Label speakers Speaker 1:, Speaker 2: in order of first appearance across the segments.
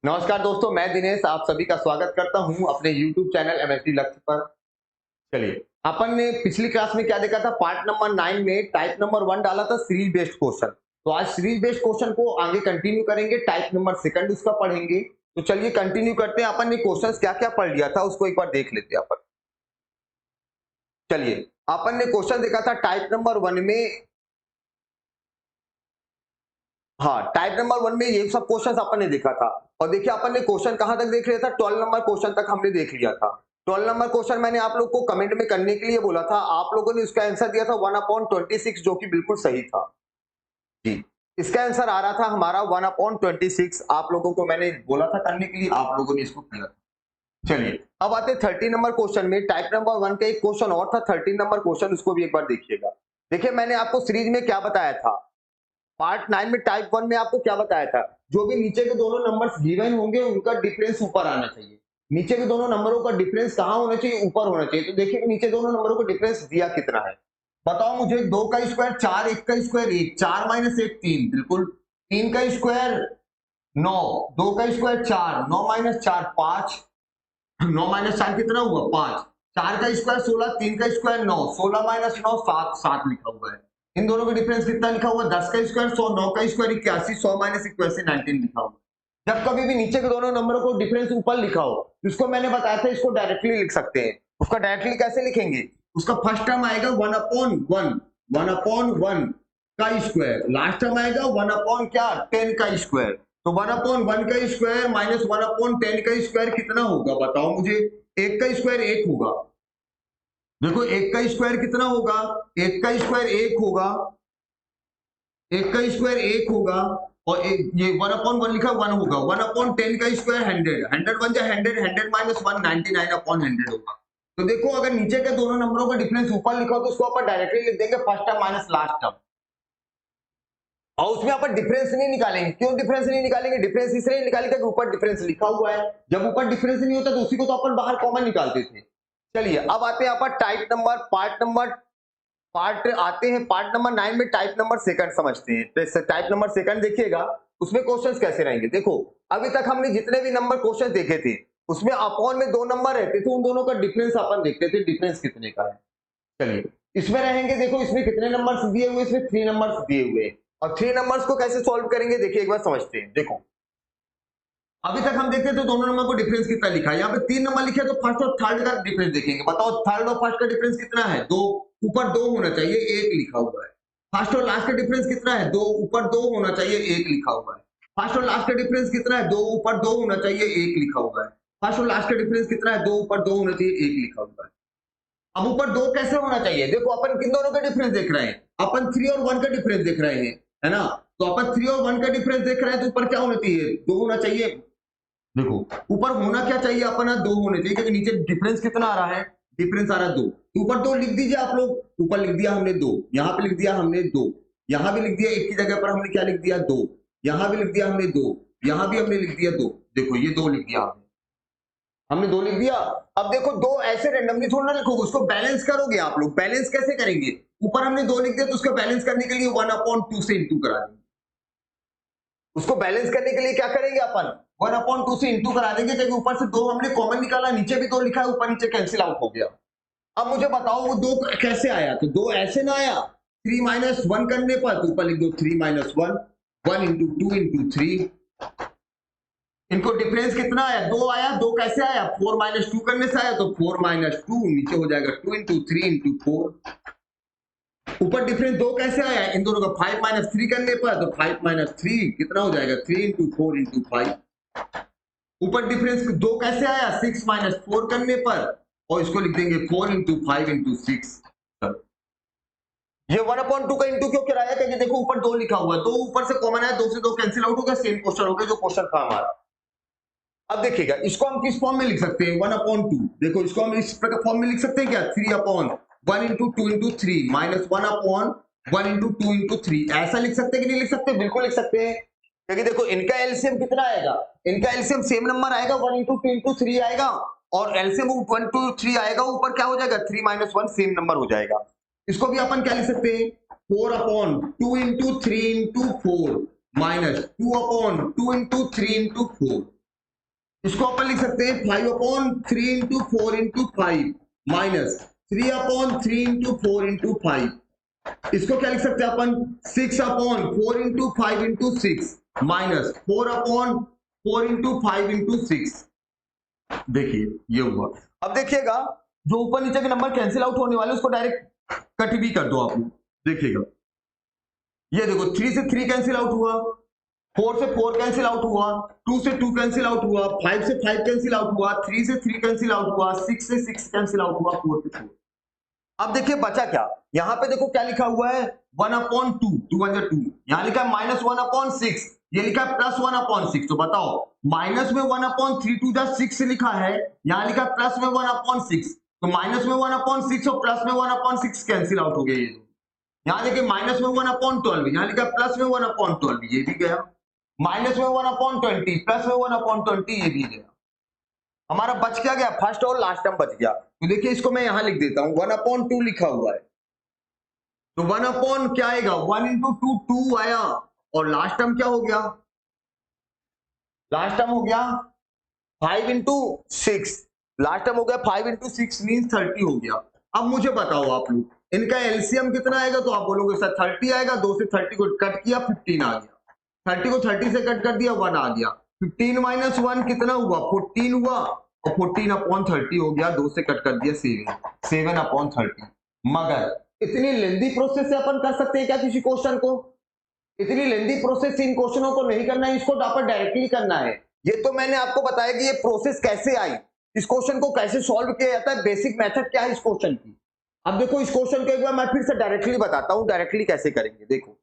Speaker 1: नमस्कार दोस्तों, मैं दिनेश आप सभी का स्वागत करता हूं अपने YouTube चैनल एमएसडी लक्ष्य पर। चलिए, अपन ने पिछली क्लास में क्या देखा था, पार्ट नंबर 9 में टाइप नंबर 1 डाला था सीरीज बेस्ड क्वेश्चन। तो आज सीरीज बेस्ड क्वेश्चन को आगे कंटिन्यू करेंगे, टाइप नंबर सेकंड उसका पढ़ेंगे। तो चलिए कंटिन्यू करते हैं। अपन ने क्वेश्चंस क्या-क्या पढ़ लिया था उसको एक बार देख लेते हैं अपन। चलिए, अपन ने क्वेश्चन देखा था टाइप नंबर 1 में। हाँ, टाइप नंबर 1 में ये सब क्वेश्चंस अपन ने देखा था। और देखिए अपन ने क्वेश्चन कहां तक देख लिया था, 12 नंबर क्वेश्चन तक हमने देख लिया था। 12 नंबर क्वेश्चन मैंने आप लोग को कमेंट में करने के लिए बोला था, आप लोगों ने उसका आंसर दिया था 1/26 जो कि बिल्कुल सही था। जी, इसका आंसर आ रहा था हमारा 1/26। आप लोगों को मैंने बोला था करने के लिए, आप लोगों ने इसको किया था। चलिए, अब आते 13 नंबर क्वेश्चन में। टाइप नंबर 1 का एक क्वेश्चन और था 13 नंबर क्वेश्चन, उसको भी एक बार देखिएगा। देखिए मैंने आपको सीरीज में क्या बताया था, पार्ट 9 में टाइप 1 में आपको क्या बताया था, जो भी नीचे के दोनों नंबर्स गिवन होंगे उनका डिफरेंस ऊपर आना चाहिए। नीचे के दोनों नंबरों का डिफरेंस कहां होना चाहिए, ऊपर होना चाहिए। तो देखिए नीचे दोनों नंबरों का डिफरेंस दिया कितना है, बताओ मुझे। 2 का स्क्वायर 4, 1 का स्क्वायर 1, 4 माइनस 1 3, बिल्कुल। 3 का स्क्वायर 9, 2 का स्क्वायर 4, 9 माइनस 4 5, 9 माइनस 4 कितना हुआ 5, 4 का स्क्वायर 16, 3 का स्क्वायर 9, 16 माइनस 9 7, 7 लिखा हुआ है। इन दोनों का डिफरेंस कितना लिखा हुआ है, 10 का स्क्वायर 100, 9 का स्क्वायर 81, 100 माइनस 81 19 लिखा हुआ है। जब कभी भी नीचे के दोनों नंबरों को डिफरेंस ऊपर लिखा हो, जिसको मैंने बताया था इसको डायरेक्टली लिख सकते हैं। उसका डायरेक्टली कैसे लिखेंगे, उसका फर्स्ट टर्म आएगा 1/1, 1/1 का स्क्वायर, लास्ट टर्म आएगा 1 क्या 10 का स्क्वायर। तो 1/1 का स्क्वायर माइनस 1/10 का स्क्वायर कितना होगा, बताओ मुझे। 1 का स्क्वायर 1 होगा। देखो 1 का स्क्वायर कितना होगा, 1 का स्क्वायर 1 होगा, 1 का स्क्वायर 1 होगा। और ये 1/1 लिखा 1 होगा। 1/10 का स्क्वायर 100, 100 1 जा 100, 100 माइनस 1 99/100 होगा। तो देखो अगर नीचे के दोनों नंबरों का डिफरेंस ऊपर लिखा हो तो उसको अपन डायरेक्टली लिख देंगे first term minus last term. और उसमें अपन डिफरेंस नहीं निकालेंगे। क्यों डिफरेंस नहीं निकालेंगे, डिफरेंस इसलिए निकालेंगे कि ऊपर डिफरेंस लिखा हुआ है। जब ऊपर डिफरेंस नहीं होता तो उसी को तो अपन बाहर कॉमन निकालते थे। चलिए अब आते हैं अपन टाइप नंबर पार्ट आते हैं पार्ट नंबर 9 में टाइप नंबर सेकंड समझते हैं। तो टाइप नंबर सेकंड देखिएगा, उसमें क्वेश्चंस कैसे रहेंगे। देखो अभी तक हमने जितने भी नंबर क्वेश्चन देखे थे उसमें अपॉन में 2 नंबर रहते थे, उन दोनों का डिफरेंस अपन देखते थे, डिफरेंस कितने का है। चलिए इसमें रहेंगे, देखो इसमें कितने नंबर्स दिए हुए, इसमें 3 नंबर्स दिए हुए हैं। और 3 नंबर्स को कैसे सॉल्व करेंगे देखिए एक बार समझते हैं। देखो अभी तक हम देखते थे दोनों नंबर को डिफरेंस कितना लिखा है, यहाँ पे 3 नंबर लिखे तो फर्स्ट और थर्ड का डिफरेंस देखेंगे। बताओ थर्ड और फर्स्ट का डिफरेंस कितना है, 2, ऊपर 2 होना चाहिए, 1 लिखा हुआ है। फर्स्ट और लास्ट का डिफरेंस कितना है, 2, ऊपर 2 होना चाहिए, 1 लिखा हुआ है। फर्स्ट और लास्ट का डिफरेंस कितना है, 2, ऊपर 2 होना चाहिए, 1 लिखा हुआ है। फर्स्ट और लास्ट का डिफरेंस कितना है, 2, ऊपर 2 होना चाहिए, 1 लिखा हुआ है। अब ऊपर 2 कैसे होना चाहिए, देखो अपन किन दोनों का डिफरेंस देख रहे हैं, अपन 3 और 1 का डिफरेंस देख रहे हैं, है ना। तो अपन 3 और 1 का डिफरेंस देख रहे हैं तो ऊपर क्या होना चाहिए, 2 होना चाहिए। देखो ऊपर होना क्या चाहिए अपना, 2 होने चाहिए, क्योंकि नीचे डिफरेंस कितना आ रहा है, डिफरेंस आ रहा है 2। तो ऊपर 2 लिख दीजिए आप लोग, ऊपर लिख दिया हमने 2, यहाँ पे लिख दिया हमने 2, यहाँ भी लिख दिया, एक की जगह पर हमने क्या लिख दिया 2, यहाँ भी लिख दिया हमने 2, यहाँ भी हमने लिख दिया 2। देखो ये 2 लिख दिया हमने 2 लिख दिया। अब देखो 2 ऐसे रैंडमली थोड़ा ना लिखोगे, उसको बैलेंस करोगे आप लोग। बैलेंस कैसे करेंगे, ऊपर हमने 2 लिख दिया तो उसको बैलेंस करने के लिए 1/2 से इंटू करा देंगे। उसको बैलेंस करने के लिए क्या करेंगे अपन, 1/2 से इंटू करा देंगे, क्योंकि ऊपर से 2 हमने कॉमन निकाला, नीचे भी 2 लिखा है, ऊपर नीचे कैंसिल आउट हो गया। अब मुझे बताओ वो 2 कैसे आया, तो 2 ऐसे ना आया, 3 माइनस 1 करने पर तो ऊपर लिख दो 3 माइनस 1, 1 इंटू 2 इंटू 3। इनको डिफरेंस कितना आया, 2 आया। 2 कैसे आया, 4 माइनस 2 करने से आया, तो 4 माइनस 2 नीचे हो जाएगा 2 इंटू 3 इंटू 4। ऊपर डिफरेंस 2 कैसे आया, इन दोनों का 5 माइनस 3 करने पर, तो 5 माइनस 3 कितना हो जाएगा 3 इंटू 4 इंटू 5। ऊपर डिफरेंस 2 कैसे आया, 6 माइनस 4 करने पर, और इसको लिख देंगे 4 इंटू 5 इंटू 6। ये 1/2 का इंटू क्यों कराया, क्योंकि देखो ऊपर 2 लिखा हुआ है, 2 ऊपर से कॉमन है, 2 से 2 कैंसिल आउट हो गया, सेम क्वेश्चन हो गया जो क्वेश्चन था हमारा। अब देखिएगा इसको हम किस फॉर्म में लिख सकते हैं, 1/2। देखो इसको हम इस प्रकार फॉर्म में लिख सकते हैं क्या, 3/1 into 2 into 3 minus 1/1 into 2 into 3। ऐसा लिख सकते हैं कि नहीं लिख सकते, बिल्कुल लिख सकते हैं। क्योंकि देखो इनका एलसीएम कितना आएगा, इनका एलसीएम सेम नंबर आएगा, 1 इंटू 2 इंटू 3 आएगा, और एलसीएम 1 2 3 आएगा, ऊपर क्या हो जाएगा 3 माइनस 1 सेम नंबर हो जाएगा। इसको भी अपन क्या लिख सकते हैं, 4/2 into 3 into 4 minus 2/2 into 3 into 4। इसको अपन लिख सकते हैं 5/3 into 4 into 5 minus 3/3 into 4 into 5। इसको क्या लिख सकते हैं अपन 6/4 into 5 into 6 minus 4/4 into 5 into 6। देखिए ये हुआ। अब देखिएगा जो ऊपर नीचे के नंबर कैंसिल आउट होने वाले उसको डायरेक्ट कट भी कर दो आप लोग। देखिएगा ये देखो 3 से 3 कैंसिल आउट हुआ, 4 से 4 कैंसिल आउट हुआ, 2 से 2 कैंसिल आउट हुआ, 5 से 5 कैंसिल आउट हुआ, 3 से 3 कैंसिल आउट हुआ, 6 से 6 कैंसिल आउट हुआ, 4 से 4। अब देखिए बचा क्या, यहाँ पे देखो क्या लिखा हुआ है 1/2, 2 यहाँ लिखा है -1/6, ये लिखा है +1/6। तो बताओ माइनस में 1/3 2 जा 6 लिखा है, यहाँ लिखा है प्लस में 1/6। तो माइनस में 1/6 और प्लस में 1/6 कैंसिल आउट हो गया। ये यहाँ देखिए माइनस में 1/12, यहाँ लिखा है प्लस में 1/12, ये भी गया। माइनस में 1/20 प्लस में 1/20, ये भी गया। हमारा बच क्या गया, फर्स्ट और लास्ट टर्म बच गया। तो देखिए इसको मैं यहां लिख देता हूं 1/2 लिखा हुआ है, तो 1 क्या आएगा 1 इंटू 2 2 आया, और लास्ट टर्म क्या हो गया, लास्ट टर्म हो गया 5 इंटू 6, लास्ट टर्म हो गया 5 इंटू 6 मीन 30 हो गया। अब मुझे बताओ आप लोग इनका एलसीएम कितना आएगा, तो आप बोलोगे सर 30 आएगा, 2 से 30 को कट किया 15 आ गया, 30 को 30 से कट कर दिया 1 आ गया, 15 माइनस 1 कितना हुआ 14 हुआ, और 14/30 हो गया, 2 से कट कर दिया 7/30। मगर इतनी लेंदी प्रोसेस से अपन कर सकते हैं क्या किसी क्वेश्चन को, इतनी लेंदी प्रोसेस इन क्वेश्चनों को नहीं करना है, इसको अपन डायरेक्टली करना है। ये तो मैंने आपको बताया कि ये प्रोसेस कैसे आई, इस क्वेश्चन को कैसे सॉल्व किया जाता है, बेसिक मेथड क्या है इस क्वेश्चन की। अब देखो इस क्वेश्चन को एक बार मैं फिर से डायरेक्टली बताता हूं, डायरेक्टली कैसे करेंगे। देखो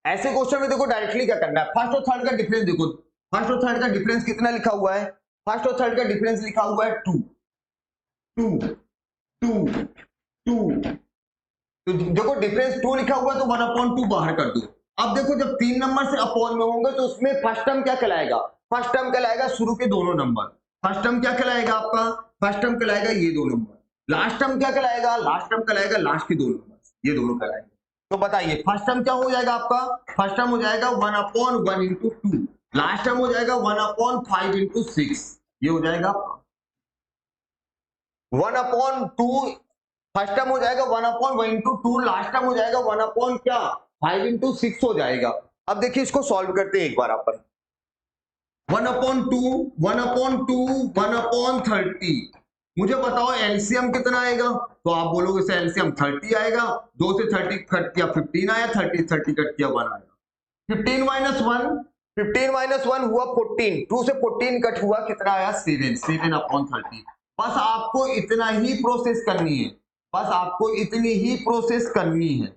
Speaker 1: ऐसे क्वेश्चन में देखो डायरेक्टली क्या करना है, फर्स्ट और थर्ड का डिफरेंस देखो, फर्स्ट और थर्ड का डिफरेंस कितना लिखा हुआ है, फर्स्ट और थर्ड का डिफरेंस लिखा हुआ है 2 2 2 2। तो देखो डिफरेंस 2 लिखा हुआ है तो 1/2 बाहर कर दो। अब देखो जब 3 नंबर से अपॉन में होंगे तो उसमें फर्स्ट टर्म क्या कहलाएगा, फर्स्ट टर्म कहलाएगा शुरू के दोनों नंबर, फर्स्ट टर्म क्या कहलाएगा आपका, फर्स्ट टर्म कहलाएगा ये दो नंबर, लास्ट टर्म क्या कहलाएगा, लास्ट टर्म कहलाएगा लास्ट के दो नंबर, ये दोनों कहलाएंगे। तो बताइए फर्स्ट टर्म क्या हो जाएगा आपका, फर्स्ट टर्म हो जाएगा 1/1 इंटू 2, लास्ट टर्म हो जाएगा 1/5 इंटू 6, ये हो जाएगा 1/2, फर्स्ट टर्म हो जाएगा 1/1 इंटू 2, लास्ट टर्म हो जाएगा 1 क्या 5 इंटू 6 हो जाएगा। अब देखिए इसको सॉल्व करते हैं एक बार अपन, 1/2 1/30, मुझे बताओ एलसीएम कितना आएगा, तो आप बोलोगे सर एलसीएम 30 आएगा, 2 से 30 कट किया 15 आया, 30 कट किया 1 आएगा, 15 माइनस 1 हुआ 14, 2 से 14 कट हुआ कितना आया 7/30। बस आपको इतना ही प्रोसेस करनी है, बस आपको इतनी ही प्रोसेस करनी है,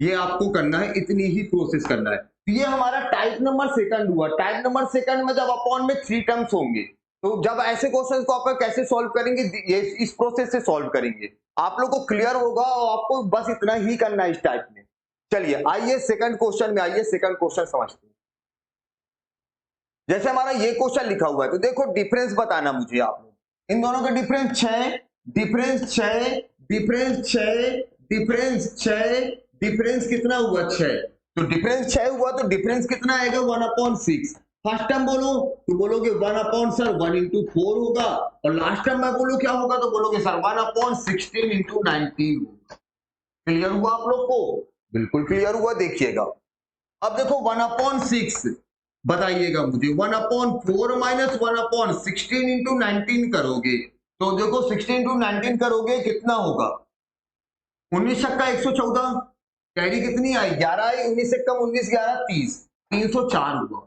Speaker 1: ये आपको करना है, इतनी ही प्रोसेस करना है। ये हमारा टाइप नंबर सेकंड हुआ। टाइप नंबर सेकंड में जब अपॉन में 3 टर्म्स होंगे तो जब ऐसे क्वेश्चन को आप कैसे सॉल्व करेंगे, ये इस प्रोसेस से सॉल्व करेंगे, आप लोग को क्लियर होगा और आपको बस इतना ही करना है इस टाइप में। चलिए आइए सेकंड क्वेश्चन में, आइए सेकंड क्वेश्चन समझते हैं। जैसे हमारा ये क्वेश्चन लिखा हुआ है तो देखो डिफरेंस बताना मुझे आप लोग, इन दोनों का difference 6, difference 6, difference 6, difference 6, difference कितना हुआ 6, तो डिफरेंस 6 हुआ तो डिफरेंस कितना आएगा 1/6। फर्स्ट टर्म बोलो तो बोलोगे 1 इंटू 4 होगा, और लास्ट टर्म में बोलो क्या होगा तो बोलोगे सर 1/16 इंटू 19 होगा। क्लियर हुआ आप लोग को, बिल्कुल क्लियर हुआ। देखिएगा अब देखो 1/6 बताइएगा मुझे, 1/4 माइनस 1/16 इंटू 19 करोगे तो देखो 16 इंटू 19 करोगे कितना होगा, 19 छक्का 114, कैरी कितनी आई 11 आई, 19 से कम 19 11 30, 304 हुआ।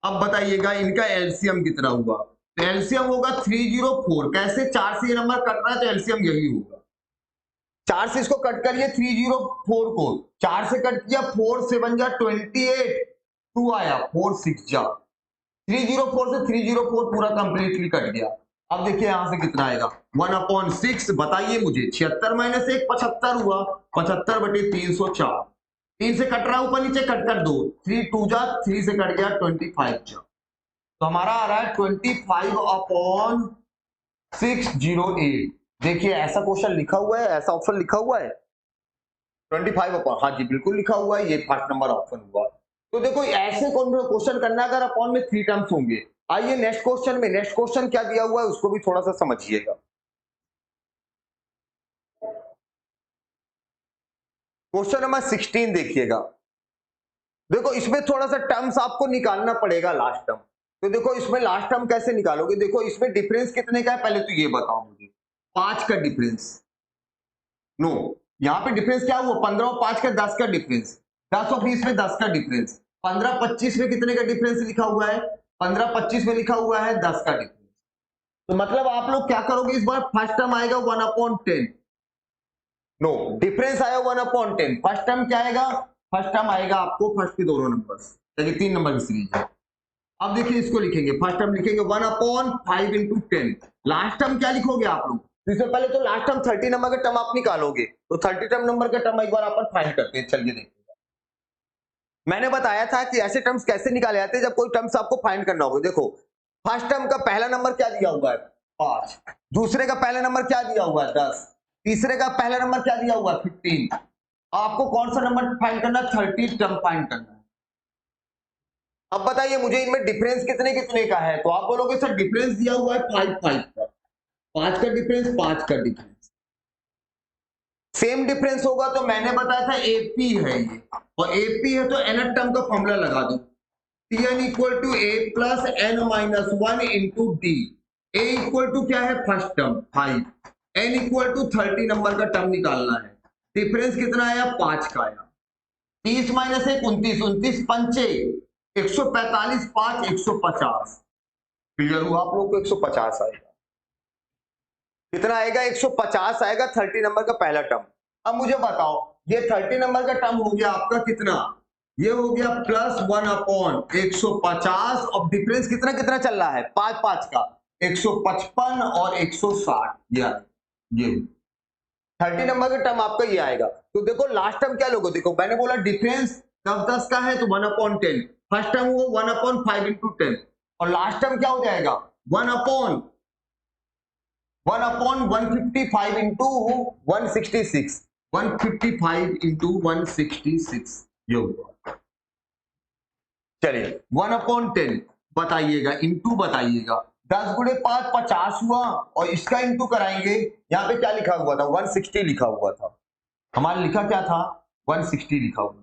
Speaker 1: अब बताइएगा इनका एलसीएम कितना हुआ, तो एलसीएम होगा 304। कैसे 4 से ये नंबर कट रहा है तो एलसीएम यही होगा, 4 से इसको कट करिए 304 को, 4 से कट किया 4 7 जा 28, 2 आया 4 6 जा, 304 से 304 पूरा कंप्लीटली कट गया। अब देखिए यहां से कितना आएगा 1/6, बताइए मुझे 76 माइनस 1 75 हुआ, 75/304, 3 से कट रहा है ऊपर नीचे कट कर दो, 3 2 जा 3 से कट गया 25 जा, तो हमारा आ रहा है 25/608। देखिए ऐसा क्वेश्चन लिखा हुआ है, ऐसा ऑप्शन लिखा हुआ है 25 हाँ जी बिल्कुल लिखा हुआ है, ये फर्स्ट नंबर ऑप्शन हुआ। तो देखो ऐसे क्वेश्चन करना अगर अपॉन में 3 टर्म्स होंगे। आइए नेक्स्ट क्वेश्चन में, नेक्स्ट क्वेश्चन क्या दिया हुआ है उसको भी थोड़ा सा समझिएगा। क्वेश्चन नंबर 16 देखिएगा। देखो इसमें थोड़ा सा टर्म्स आपको निकालना पड़ेगा लास्ट टर्म। तो देखो इसमें लास्ट टर्म कैसे निकालोगे, देखो इसमें डिफरेंस कितने का है पहले तो ये बताओ मुझे। 5 का डिफरेंस, नो यहाँ पे डिफरेंस क्या हुआ, 15 और 5 का 10 का डिफरेंस, 10 और 20 में 10 का डिफरेंस, 15-25 में कितने का डिफरेंस लिखा हुआ है, 15-25 में लिखा हुआ है 10 का डिफरेंस। तो मतलब आप लोग क्या करोगे इस बार, फर्स्ट टर्म आएगा 1/10, नो डिफरेंस आया 1/10, फर्स्ट टर्म क्या आएगा, फर्स्ट टर्म आएगा आपको फर्स्ट के दोनों नंबर्स, यानी 3 नंबर की सीरीज है। अब देखिए इसको लिखेंगे, फर्स्ट टर्म लिखेंगे 1/5 into 10, लास्ट टर्म क्या लिखोगे आप लोग, इससे पहले तो लास्ट टर्म 30 नंबर का टर्म आप निकालोगे, तो 30 टर्म नंबर का टर्म एक बार अपन फाइंड करते हैं, चलिए देखिए। मैंने बताया था कि ऐसे टर्म्स कैसे निकाले जाते हैं जब कोई टर्म्स आपको फाइंड करना होगा। देखो फर्स्ट टर्म का पहला नंबर क्या दिया हुआ है 5, दूसरे का पहला नंबर क्या दिया हुआ है 10, तीसरे का पहला नंबर क्या दिया हुआ है 15, आपको कौन सा नंबर फाइंड करना है, 30 टर्म फाइंड करना है। अब बताइए मुझे इनमें डिफरेंस कितने कितने का है, तो आप बोलोगे सर डिफरेंस दिया हुआ है 5 का, 5 का डिफरेंस, 5 का डिफरेंस, सेम डिफरेंस होगा तो मैंने बताया था एपी है ये, और एपी है तो nth टर्म का फॉर्मूला लगा दो, Tn equal to a plus n minus 1 into d, a equal to क्या है first term 5, n equal to 30 number का टर्म निकालना है, डिफरेंस कितना आया 5 का आया, 30 माइनस 1 29, 29 पंचे 145, 5 150, क्लियर हुआ आप लोग को, 150 आएगा, कितना आएगा 150 आएगा 30 नंबर का पहला टर्म। अब मुझे बताओ ये 30 नंबर का टर्म हो गया आपका कितना, ये हो गया +1/150, और डिफरेंस कितना कितना चल रहा है 5 का, 155 और 160, ये 30 नंबर का टर्म आपका ये आएगा। तो देखो लास्ट टर्म क्या लोगो, देखो मैंने बोला डिफरेंस 10 का है तो 1/10, फर्स्ट टर्म वो 1/5 into 10, और लास्ट टर्म क्या हो जाएगा 1/155 into 166, 155 into 166 ये होगा। चलिए 1/10 बताइएगा, इंटू बताइएगा, 10 गुणे 5 50 हुआ, और इसका इंटू कराएंगे, यहाँ पे क्या लिखा हुआ था 160 लिखा हुआ था, हमारा लिखा क्या था 160 लिखा हुआ था।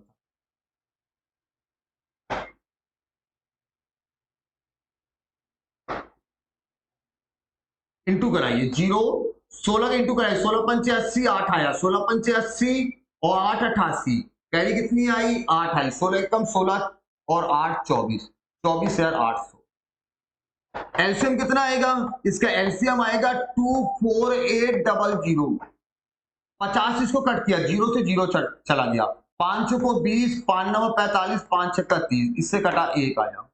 Speaker 1: इंटू कराइए, 16 का इंटू कराइए, 16 पंचे 80, 8 आया, 16 पंचे 80 और 8 88, कैरी कितनी आई 8 आई, 16 एकम 16 और 8 24, 24,800। एलसीएम कितना आएगा, इसका एलसीएम आएगा 24800, 50 इसको कट किया, 0 से 0 चला गया, 5 को 20, 5 9 45, 5 6 30, इससे कटा 1 आया,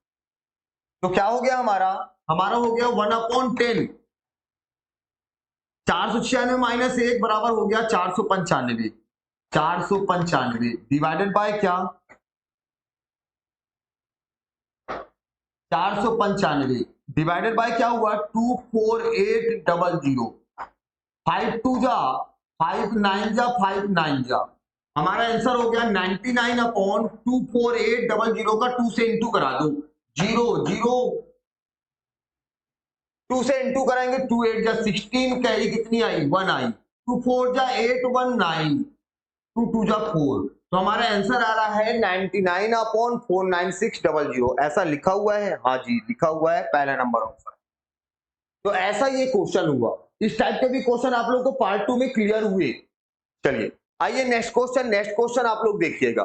Speaker 1: तो क्या हो गया हमारा हो गया 1/10, 496 माइनस 1 बराबर हो गया 495, 495 डिवाइडेड बाय क्या 495 डिवाइडेड बाय क्या हुआ 24800, 5 2 जा 5 9 जा 5 9 जा, हमारा आंसर हो गया 99/24800 का 2 से इंटू करा दो, 0 0 2 से इंटू कराएंगे, 2 8 जा 16, कैरी कितनी आई 1 आई, 2 4 जा 8 1 9, 2 2 जा 4, तो हमारा आंसर आ रहा है 99/49600, ऐसा लिखा हुआ है, हाँ जी लिखा हुआ है पहला नंबर ऑप्शन। तो ऐसा ये क्वेश्चन हुआ, इस टाइप के भी क्वेश्चन आप लोग को पार्ट 2 में क्लियर हुए। चलिए आइए नेक्स्ट क्वेश्चन आप लोग देखिएगा।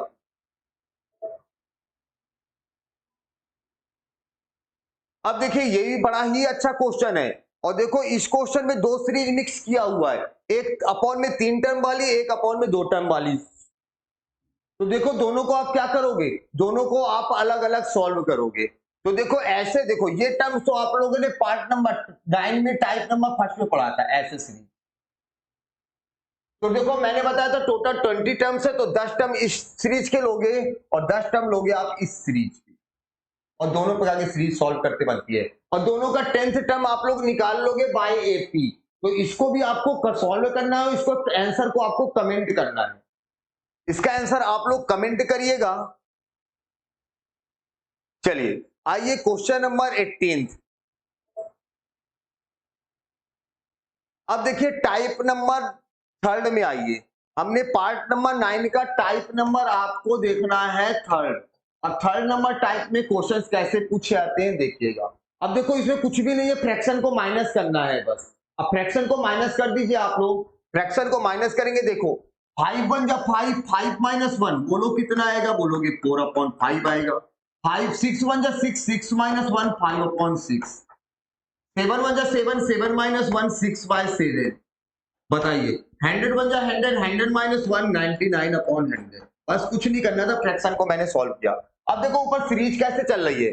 Speaker 1: अब देखिए ये भी बड़ा ही अच्छा क्वेश्चन है, और देखो इस क्वेश्चन में 2 सीरीज मिक्स किया हुआ है, एक अपॉन में 3 टर्म वाली, एक अपॉन में 2 टर्म वाली। तो देखो दोनों को आप क्या करोगे, दोनों को आप अलग अलग सॉल्व करोगे। तो देखो ऐसे, देखो ये टर्म तो आप लोगों ने पार्ट नंबर 9 में टाइप नंबर फर्स्ट में पढ़ा था ऐसे सीरीज। तो देखो मैंने बताया था टोटल 20 टर्म्स है, तो 10 टर्म इस सीरीज के लोगे और 10 टर्म लोगे आप इस सीरीज के, और दोनों प्रकार की सीरीज सॉल्व करते बनती है, और दोनों का 10th टर्म आप लोग निकाल लोगे बाय एपी। तो इसको भी आपको सॉल्व करना है, इसको आंसर को आपको कमेंट करना है, इसका आंसर आप लोग कमेंट करिएगा। चलिए आइए क्वेश्चन नंबर 18। अब देखिए टाइप नंबर थर्ड में आइए। हमने पार्ट नंबर 9 का टाइप नंबर आपको देखना है थर्ड। अब थर्ड नंबर टाइप में क्वेश्चंस कैसे पूछे जाते हैं देखिएगा। अब देखो इसमें कुछ भी नहीं है, फ्रैक्शन को माइनस करना है बस। अब फ्रैक्शन को माइनस कर दीजिए आप लोग। फ्रैक्शन को माइनस करेंगे, देखो 5 1 जा 5, 5 माइनस 1 बोलो कितना आएगा, बोलोगे 4/5 आएगा। 5 6 1 जा 6, 6 माइनस 1 5/6। 7 1 जा 7, 7 माइनस 1 6/7। बताइए 100 1 जा 100, 100 माइनस 1 99/100। बस कुछ नहीं करना था, फ्रैक्शन को मैंने सॉल्व किया। अब देखो ऊपर सीरीज कैसे चल रही है,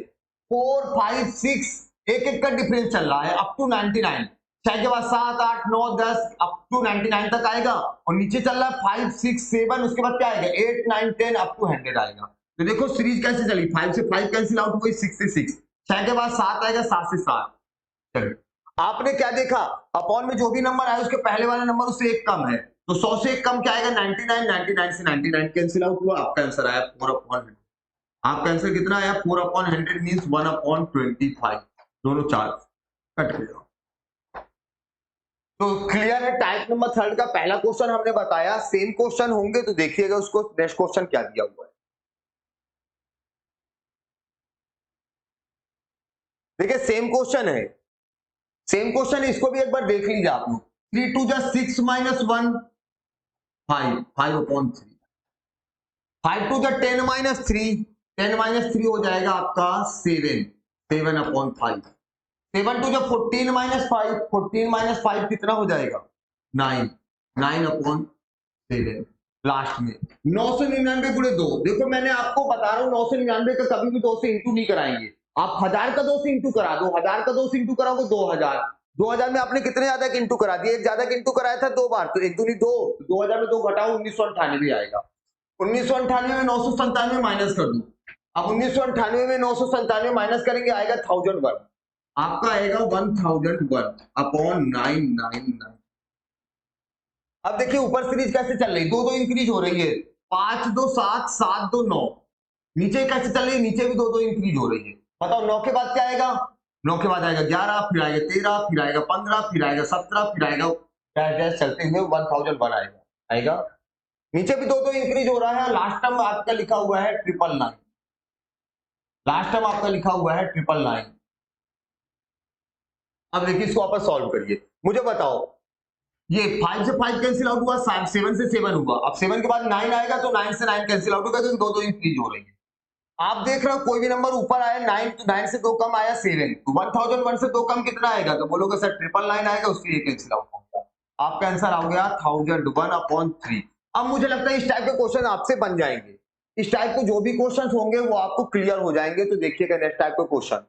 Speaker 1: 4 5 6 एक एक का डिफरेंस चल रहा है अप टू 99। 6 के बाद 7 8 9 10 अप टू 99 तक आएगा, और नीचे चल रहा है 5 6 7, उसके बाद क्या आएगा 8 9 10 अप टू 100 आएगा। तो देखो सीरीज कैसे चली, 5 से 5 कैंसिल आउट हुई, 6 से 6, 6 के बाद 7 आएगा, 7 से 7। चलिए आपने क्या देखा, अपॉन में जो भी नंबर आया उसके पहले वाला नंबर उससे एक कम है, तो 100 से एक कम क्या आएगा 99, 99 से 99 कैंसिल आउट हुआ, आपका आंसर आया 4/100। आपका आंसर कितना आया 4/100 मींस 1/25। दोनों चार कट गया। तो क्लियर है, टाइप नंबर थर्ड का पहला क्वेश्चन हमने बताया। सेम क्वेश्चन होंगे तो देखिएगा उसको नेक्स्ट क्वेश्चन क्या दिया हुआ है। देखिए सेम क्वेश्चन है, सेम क्वेश्चन, इसको भी एक बार देख लीजिए आप लोग। 3 2 जा 6 माइनस 1 5, 5/3। 5 2 जा 10 माइनस 3, 10 माइनस 3 हो जाएगा आपका 7, 7/5। 7 2 जा 14 माइनस 5, 14 माइनस 5 कितना हो जाएगा 9, 9/7। लास्ट में 999 गुणे 2। देखो मैंने आपको बता रहा हूं 999 का कभी भी 2 से इंटू नहीं कराएंगे। आप 1000 का 2 से इंटू करा दो, 1000 का 2 से इंटू कराओगे 2000। 2000 में आपने कितने ज्यादा के इंटू करा दिए, एक ज्यादा के इंटू कराया था 2 बार, तो एक दूनी 2, 2000 में 2 घटाओ 1998 आएगा। 1998 में 997 माइनस कर दो। अब 1998 में 997 माइनस करेंगे आएगा 1001। आपका आएगा 1001 अपॉन 999। अब देखिए ऊपर सीरीज कैसे चल रही, दो दो इंक्रीज हो रही है, 5 2 7, 7 2 9। नीचे कैसे चल रही है, नीचे भी दो दो इंक्रीज हो रही है। बताओ 9 के बाद क्या आएगा, 9 के बाद आएगा 11, फिर आएगा 13, फिर आएगा 15, फिर आएगा 17, फिर आएगा डैश चलते हुए 1001 आएगा आएगा। नीचे भी दो दो इंक्रीज हो रहा है। लास्ट टर्म आपका लिखा हुआ है 999। लास्ट टर्म आपका लिखा हुआ है 999। अब देखिए इसको आप सॉल्व करिए, मुझे बताओ ये 5 से 5 कैंसिल आउट हुआ, 7 से 7 हुआ। अब 7 के बाद 9 आएगा तो 9 से 9 कैंसिल आउट होगा, क्योंकि दो दो इंक्रीज हो रही है। आप देख रहे हो कोई भी नंबर ऊपर आया 9, तो 9 से 2 कम आया 7, तो 1001 से 2 कम कितना आएगा, तो बोलोगे सर 999 आएगा, उससे ये कैंसिल आउट होगा। आपका आंसर आ गया 1001/3। अब मुझे लगता है इस टाइप के क्वेश्चन आपसे बन जाएंगे। इस टाइप के जो भी क्वेश्चन होंगे वो आपको क्लियर हो जाएंगे। तो देखिएगा नेक्स्ट टाइप का क्वेश्चन।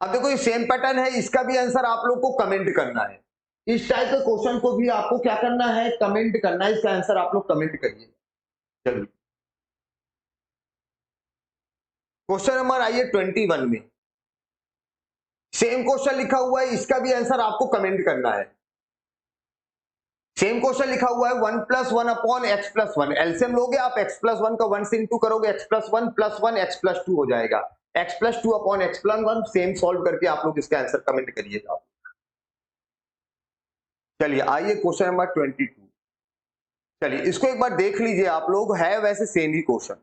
Speaker 1: अब देखो ये सेम पैटर्न है, इसका भी आंसर आप लोग को कमेंट करना है। इस टाइप के क्वेश्चन को भी आपको क्या करना है, कमेंट करना है। इसका आंसर आप लोग कमेंट करिए। चलिए क्वेश्चन नंबर आइए 21 में। सेम क्वेश्चन लिखा हुआ है, इसका भी आंसर आपको कमेंट करना है। सेम क्वेश्चन लिखा हुआ है 1 + 1 अपॉन x + 1। एलसीएम लोगे आप, x + 1 का 1 से इंटू करोगे, x + 1 + 1 x + 2 हो जाएगा। x + 2 upon x + 1 same solve करके आप लोग इसका आंसर कमेंट करिएगा। चलिए आइए क्वेश्चन नंबर 22। चलिए इसको एक बार देख लीजिए आप लोग, है वैसे सेम ही क्वेश्चन।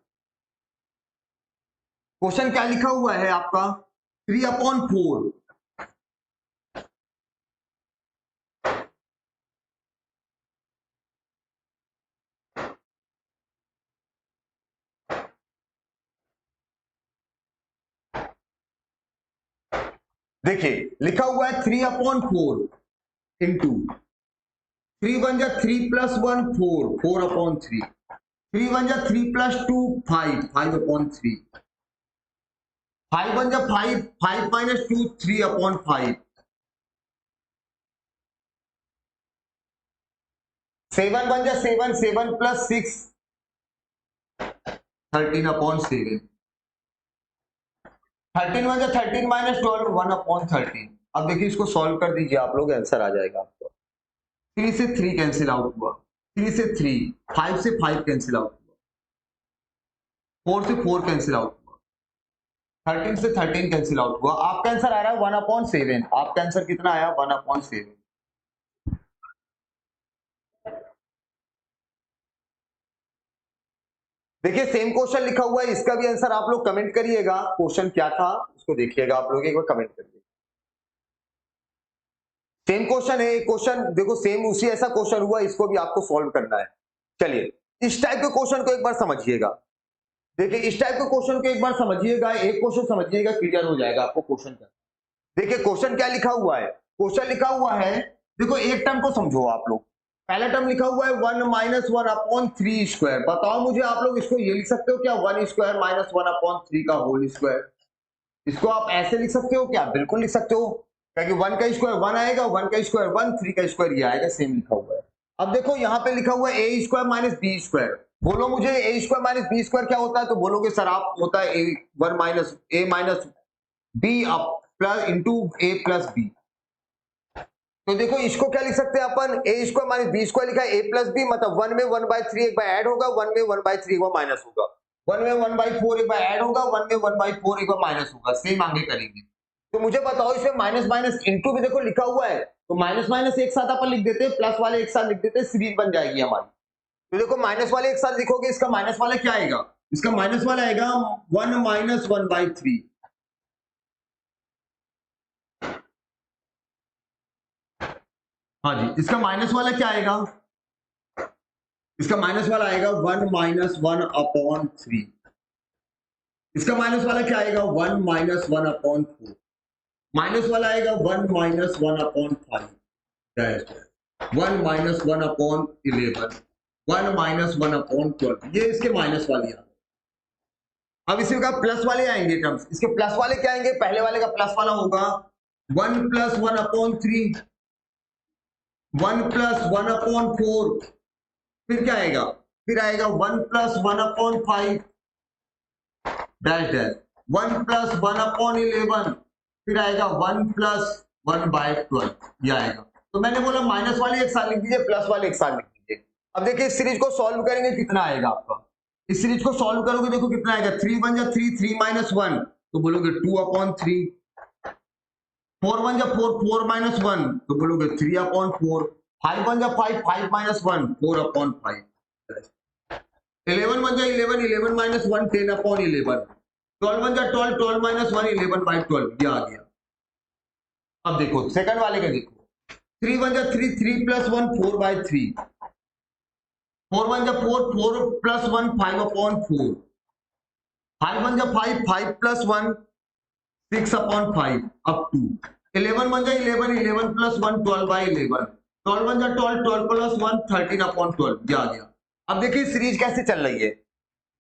Speaker 1: क्वेश्चन क्या लिखा हुआ है आपका 3/4। देखिए लिखा हुआ है 3/4 इंटू 3 1 जा 3 + 1 4, 4/3। 3 1 जा 3 + 2 5, 5/3। 5 1 जा 5, 5 - 2 3/5। 7 1 जा 7, 7 + 6 13/7। 13 1 जा 13 - 12 1/13। अब देखिए इसको सॉल्व कर दीजिए आप लोग, आंसर आ जाएगा आपको। 3 से 3 कैंसिल आउट हुआ, 3 से 3, 5 से 5 कैंसिल आउट हुआ, 4 से 4 कैंसिल आउट हुआ, 13 से 13 कैंसिल आउट हुआ, आपका आंसर आ रहा है 1/7। आपका आंसर कितना आया 1/7। देखिए सेम क्वेश्चन लिखा हुआ है, इसका भी आंसर आप लोग कमेंट करिएगा, क्वेश्चन क्या था उसको देखिएगा आप लोग, एक बार कमेंट करिए। सेम क्वेश्चन है, क्वेश्चन देखो सेम उसी ऐसा क्वेश्चन हुआ, इसको भी आपको सॉल्व करना है। चलिए इस टाइप के क्वेश्चन को एक बार समझिएगा। देखिए इस टाइप के क्वेश्चन को एक बार समझिएगा, एक क्वेश्चन समझिएगा, क्लियर हो जाएगा आपको क्वेश्चन क्या। देखिए क्वेश्चन क्या लिखा हुआ है, क्वेश्चन लिखा हुआ है, देखो एक टर्म को समझो आप लोग। पहला टर्म लिखा हुआ है 1-1/3²। बताओ मुझे आप लोग इसको ये लिख सकते हो क्या 1² - 1/3 का होल स्क्वायर। इसको आप ऐसे लिख सकते हो क्या, बिल्कुल लिख सकते हो, क्योंकि 1 का स्क्वायर 1 आएगा, 1 का स्क्वायर 1, 3 का स्क्वायर ये आएगा, सेम लिखा हुआ है। अब देखो यहाँ पे लिखा हुआ है a² - b²। बोलो मुझे a² - b² क्या होता है, तो बोलोगे सर आप होता है a b up plus into a plus b. तो देखो इसको क्या लिख सकते हैं अपन, a² - b² लिखा है, a प्लस बी मतलब 1 में 1/3 एक बार ऐड होगा, 1 में 1/3 एक बार माइनस होगा, 1 में 1/4 एक बार ऐड होगा, 1 में 1/4 एक बार माइनस होगा, सेम आगे करेंगे। तो मुझे बताओ इसमें माइनस माइनस इंटू भी देखो लिखा हुआ है, तो माइनस माइनस एक साथ अपन लिख देते हैं, प्लस वाले एक साथ लिख देते हैं, सीरीज बन जाएगी हमारी। तो देखो माइनस वाले एक साथ लिखोगे, इसका माइनस वाला क्या आएगा, इसका माइनस वाला आएगा 1 - 1/3। हाँ जी, इसका माइनस वाला क्या आएगा, इसका माइनस वाला आएगा 1 - 1/3। इसका माइनस वाला क्या आएगा 1 - 1/4। माइनस वाला आएगा 1 - 1/5। 1 - 1/11। 1 - 1/12। ये इसके माइनस वाले आ। अब इसी का प्लस वाले आएंगे टर्म्स, इसके प्लस वाले क्या आएंगे, पहले वाले का प्लस वाला होगा 1 + 1/3, 1 + 1/4। फिर क्या आएगा, फिर आएगा 1 + 1/5 डैश डैश, 1 + 1/11। फिर आएगा 1 + 1/12 ये आएगा। तो मैंने बोला माइनस वाले एक साथ लिख दीजिए, प्लस वाले एक साथ लिख दीजिए। अब देखिए इस सीरीज को सॉल्व करेंगे कितना आएगा आपका, इस सीरीज को सॉल्व करोगे देखो कितना आएगा, 3 1 जा 3, 3 - 1 तो बोलोगे 2/3, 4 1 जा 4, 4 - 1 तो बोलोगे 3/4, 5 1 जा 5, 5 - 1 4/5, 11 1 जा 11, 11 - 1 10/11, 12 1 जा 12, 12 - 1 11/12 ये आ गया। अब देखो सेकंड वाले का देखो, 3 1 जा 3, 3 + 1 4/3, 4 1 जा 4, 4 + 1 5/4, 5 1 जा 5, 5 + 1 6/5 up to 11 1 जा 11, 11 + 1 12/11, 12 1 जा 12, 12 + 1 13/12 ये आ गया। अब देखिए सीरीज कैसे चल रही है,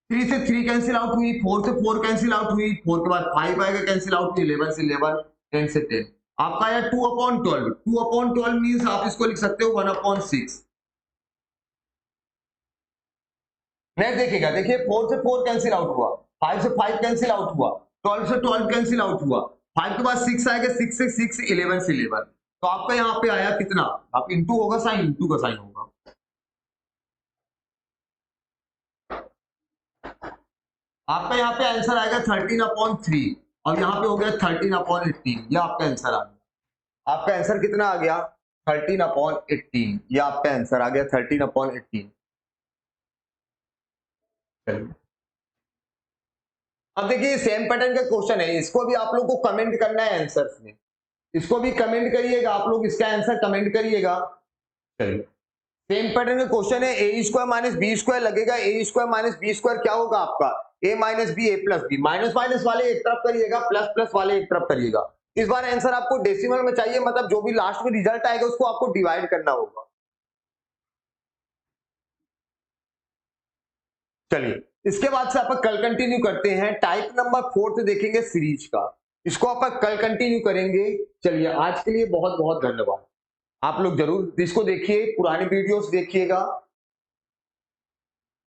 Speaker 1: 3 से 3 कैंसिल आउट हुई, 4 से 4 कैंसिल आउट हुई, 4 के बाद 5 आएगा कैंसिल आउट हुई, 11 से 11, 10 से 10, आपका आया 2/12। 2/12 मींस आप इसको लिख सकते हो 1/6। नेक्स्ट देखिएगा, देखिए 4 से 4 कैंसिल आउट हुआ, 5 से 5 कैंसिल आउट हुआ, 12 से 12 कैंसिल आउट हुआ, 5 के बाद 6 आएगा, 6 से 6, 11 से 11, तो आपका यहाँ पे आया कितना, आप इंटू होगा साइन, इंटू का साइन होगा, आपका यहाँ पे आंसर आएगा 13/3 और यहाँ पे हो गया 13/18, ये आपका आंसर आ गया। आपका आंसर कितना आ गया 13/18, ये आपका आंसर आ गया 13/18। अब देखिए सेम पैटर्न का क्वेश्चन है, इसको भी आप लोग को कमेंट करना है आंसर्स में, इसको भी कमेंट करिएगा आप लोग, इसका आंसर कमेंट करिएगा। चलिए सेम पैटर्न का क्वेश्चन है, a² - b² लगेगा, a² - b² क्या होगा आपका a - b a + b, minus minus वाले एक तरफ करिएगा, प्लस प्लस वाले एक तरफ करिएगा। इस बार आंसर आपको डेसिमल में चाहिए, मतलब जो भी लास्ट में रिजल्ट आएगा उसको आपको डिवाइड करना होगा। चलिए इसके बाद से आप कल कंटिन्यू करते हैं, टाइप नंबर 4 देखेंगे सीरीज का, इसको आप कल कंटिन्यू करेंगे। चलिए आज के लिए बहुत बहुत धन्यवाद। आप लोग जरूर इसको देखिए, पुरानी वीडियोस देखिएगा।